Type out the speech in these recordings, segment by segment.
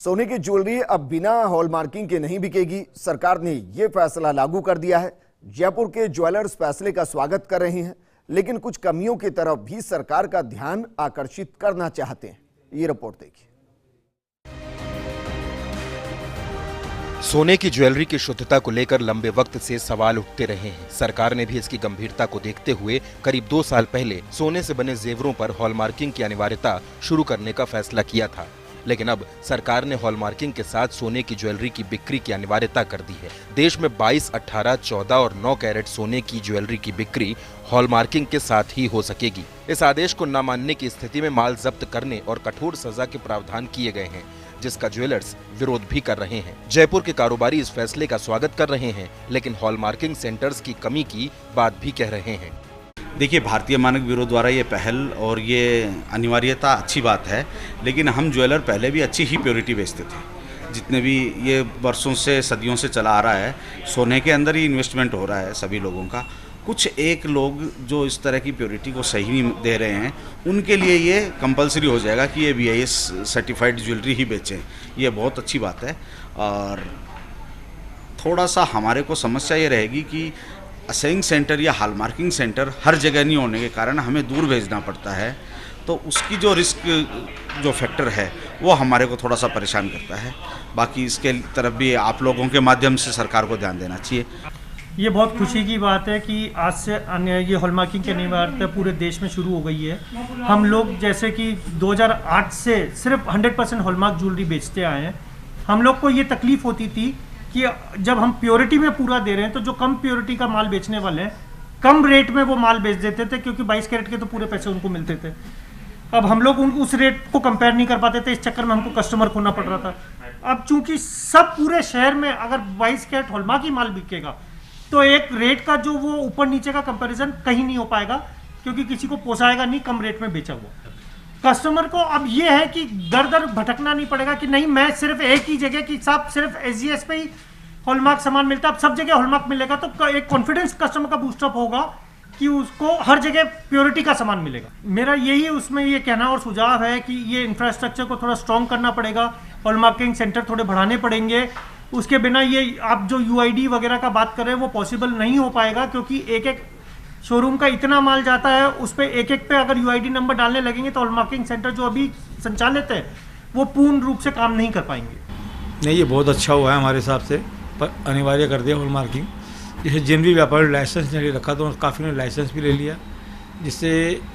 सोने की ज्वेलरी अब बिना हॉलमार्किंग के नहीं बिकेगी। सरकार ने यह फैसला लागू कर दिया है। जयपुर के ज्वेलर्स फैसले का स्वागत कर रहे हैं, लेकिन कुछ कमियों की तरफ भी सरकार का ध्यान आकर्षित करना चाहते हैं। ये रिपोर्ट देखिए। सोने की ज्वेलरी की शुद्धता को लेकर लंबे वक्त से सवाल उठते रहे हैं। सरकार ने भी इसकी गंभीरता को देखते हुए करीब 2 साल पहले सोने से बने जेवरों पर हॉलमार्किंग की अनिवार्यता शुरू करने का फैसला किया था, लेकिन अब सरकार ने हॉलमार्किंग के साथ सोने की ज्वेलरी की बिक्री की अनिवार्यता कर दी है। देश में 22, 18, 14 और 9 कैरेट सोने की ज्वेलरी की बिक्री हॉलमार्किंग के साथ ही हो सकेगी। इस आदेश को न मानने की स्थिति में माल जब्त करने और कठोर सजा के प्रावधान किए गए हैं, जिसका ज्वेलर्स विरोध भी कर रहे हैं। जयपुर के कारोबारी इस फैसले का स्वागत कर रहे हैं, लेकिन हॉलमार्किंग सेंटर्स की कमी की बात भी कह रहे हैं। देखिए, भारतीय मानक ब्यूरो द्वारा ये पहल और ये अनिवार्यता अच्छी बात है, लेकिन हम ज्वेलर पहले भी अच्छी ही प्योरिटी बेचते थे। जितने भी ये वर्षों से सदियों से चला आ रहा है, सोने के अंदर ही इन्वेस्टमेंट हो रहा है सभी लोगों का। कुछ एक लोग जो इस तरह की प्योरिटी को सही नहीं दे रहे हैं, उनके लिए ये कंपलसरी हो जाएगा कि ये BIS सर्टिफाइड ज्वेलरी ही बेचें। ये बहुत अच्छी बात है। और थोड़ा सा हमारे को समस्या ये रहेगी कि असेइंग सेंटर या हॉलमार्किंग सेंटर हर जगह नहीं होने के कारण हमें दूर भेजना पड़ता है, तो उसकी जो रिस्क जो फैक्टर है वो हमारे को थोड़ा सा परेशान करता है। बाकी इसके तरफ भी आप लोगों के माध्यम से सरकार को ध्यान देना चाहिए। ये बहुत खुशी की बात है कि आज से ये हॉलमार्किंग की अनिवार्यता पूरे देश में शुरू हो गई है। हम लोग जैसे कि 2008 से सिर्फ 100% हॉलमार्क ज्वेलरी बेचते आए हैं। हम लोग को ये तकलीफ होती थी कि जब हम प्योरिटी में पूरा दे रहे हैं तो जो कम प्योरिटी का माल बेचने वाले हैं कम रेट में वो माल बेच देते थे, क्योंकि 22 कैरेट के तो पूरे पैसे उनको मिलते थे। अब हम लोग उस रेट को कंपेयर नहीं कर पाते थे, इस चक्कर में हमको कस्टमर खोना पड़ रहा था। अब चूंकि सब पूरे शहर में अगर 22 कैरेट हॉलमार्क ही माल बिकेगा तो एक रेट का जो वो ऊपर नीचे का कंपैरिजन कहीं नहीं हो पाएगा, क्योंकि किसी को पोसाएगा नहीं कम रेट में बेचा हुआ। कस्टमर को अब ये है कि दर दर भटकना नहीं पड़ेगा कि नहीं मैं सिर्फ एक ही जगह की साथ सिर्फ SGS पे ही हॉलमार्क सामान मिलता है, अब सब जगह हॉलमार्क मिलेगा तो एक कॉन्फिडेंस कस्टमर का बूस्टअप होगा कि उसको हर जगह प्योरिटी का सामान मिलेगा। मेरा यही उसमें ये कहना और सुझाव है कि ये इंफ्रास्ट्रक्चर को थोड़ा स्ट्रॉन्ग करना पड़ेगा, हॉलमार्किंग सेंटर थोड़े बढ़ाने पड़ेंगे। उसके बिना ये आप जो UID वगैरह का बात कर रहे हैं वो पॉसिबल नहीं हो पाएगा, क्योंकि एक एक शोरूम का इतना माल जाता है, उस पर एक एक पे अगर UID नंबर डालने लगेंगे तो हॉलमार्किंग सेंटर जो अभी संचालित है वो पूर्ण रूप से काम नहीं कर पाएंगे। नहीं, ये बहुत अच्छा हुआ है हमारे हिसाब से, पर अनिवार्य कर दिया हॉलमार्किंग। जैसे जिन भी व्यापारी लाइसेंस नहीं रखा तो काफ़ी ने लाइसेंस भी ले लिया, जिससे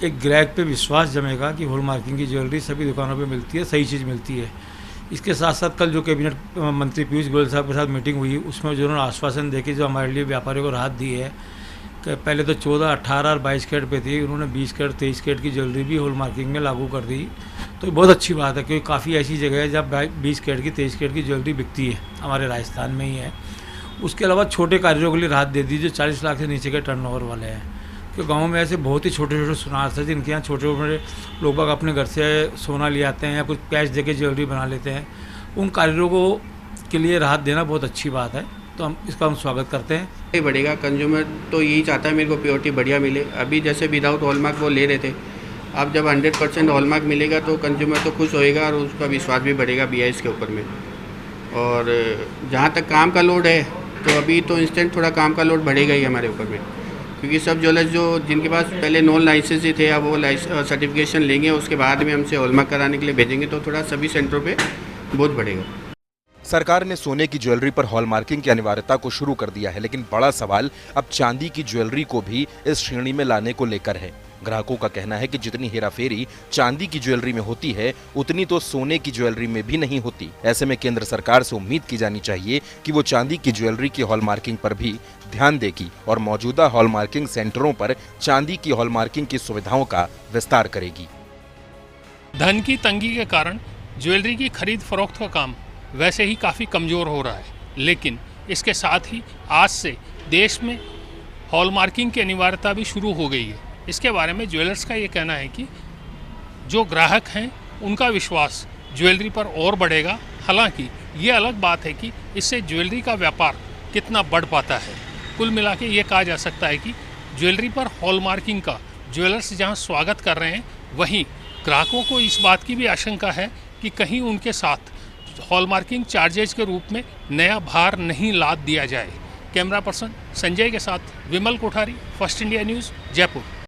एक ग्राहक पे विश्वास जमेगा कि हॉलमार्किंग की ज्वेलरी सभी दुकानों पे मिलती है, सही चीज़ मिलती है। इसके साथ साथ कल जो कैबिनेट मंत्री पीयूष गोयल साहब के साथ मीटिंग हुई, उसमें जो उन्होंने आश्वासन देके जो हमारे लिए व्यापारियों को राहत दी है कि पहले तो 14, 18 और 22 कैरेट पे थी, उन्होंने 20 कैरेट 23 कैरेट की ज्वेलरी भी हॉलमार्किंग में लागू कर दी। तो ये बहुत अच्छी बात है, क्योंकि काफ़ी ऐसी जगह है जहाँ 20 कैरेट की 23 कैरेट की ज्वेलरी बिकती है, हमारे राजस्थान में ही है। उसके अलावा छोटे कारीगरों के लिए राहत दे दी जो 40 लाख से नीचे के टर्नओवर वाले हैं, क्योंकि गाँव में ऐसे बहुत ही छोटे छोटे सुनार थे जिनके यहाँ छोटे छोटे लोग बाग अपने घर से सोना ले आते हैं या कुछ कैश दे के ज्वेलरी बना लेते हैं। उन कारीगरों को के लिए राहत देना बहुत अच्छी बात है, तो हम इसका स्वागत करते हैं। ये बढ़ेगा, कंज्यूमर तो यही चाहता है मेरे को प्योरिटी बढ़िया मिले। अभी जैसे विदाउट हॉलमार्क वो ले रहे थे, अब जब 100% हॉलमार्क मिलेगा तो कंज्यूमर तो खुश होएगा और उसका विश्वास भी बढ़ेगा BIS के ऊपर में। और जहाँ तक काम का लोड है तो अभी तो इंस्टेंट थोड़ा काम का लोड बढ़ेगा ही हमारे ऊपर में, क्योंकि सब ज्वेलर्स जो जिनके पास पहले नॉन लाइसेंस ही थे अब वो सर्टिफिकेशन लेंगे, उसके बाद में हमसे हॉलमार्क कराने के लिए भेजेंगे, तो थोड़ा सभी सेंटरों पे बहुत बढ़ेगा। सरकार ने सोने की ज्वेलरी पर हॉलमार्किंग की अनिवार्यता को शुरू कर दिया है, लेकिन बड़ा सवाल अब चांदी की ज्वेलरी को भी इस श्रेणी में लाने को लेकर है। ग्राहकों का कहना है कि जितनी हेराफेरी चांदी की ज्वेलरी में होती है उतनी तो सोने की ज्वेलरी में भी नहीं होती। ऐसे में केंद्र सरकार से उम्मीद की जानी चाहिए कि वो चांदी की ज्वेलरी की हॉलमार्किंग पर भी ध्यान देगी और मौजूदा हॉलमार्किंग सेंटरों पर चांदी की हॉलमार्किंग की सुविधाओं का विस्तार करेगी। धन की तंगी के कारण ज्वेलरी की खरीद फरोख्त का काम वैसे ही काफ़ी कमज़ोर हो रहा है, लेकिन इसके साथ ही आज से देश में हॉलमार्किंग की अनिवार्यता भी शुरू हो गई है। इसके बारे में ज्वेलर्स का ये कहना है कि जो ग्राहक हैं उनका विश्वास ज्वेलरी पर और बढ़ेगा। हालांकि ये अलग बात है कि इससे ज्वेलरी का व्यापार कितना बढ़ पाता है। कुल मिला के ये कहा जा सकता है कि ज्वेलरी पर हॉलमार्किंग का ज्वेलर्स जहां स्वागत कर रहे हैं, वहीं ग्राहकों को इस बात की भी आशंका है कि कहीं उनके साथ हॉलमार्किंग चार्जेज के रूप में नया भार नहीं लाद दिया जाए। कैमरा पर्सन संजय के साथ Vimal Kothari, First India News, Jaipur.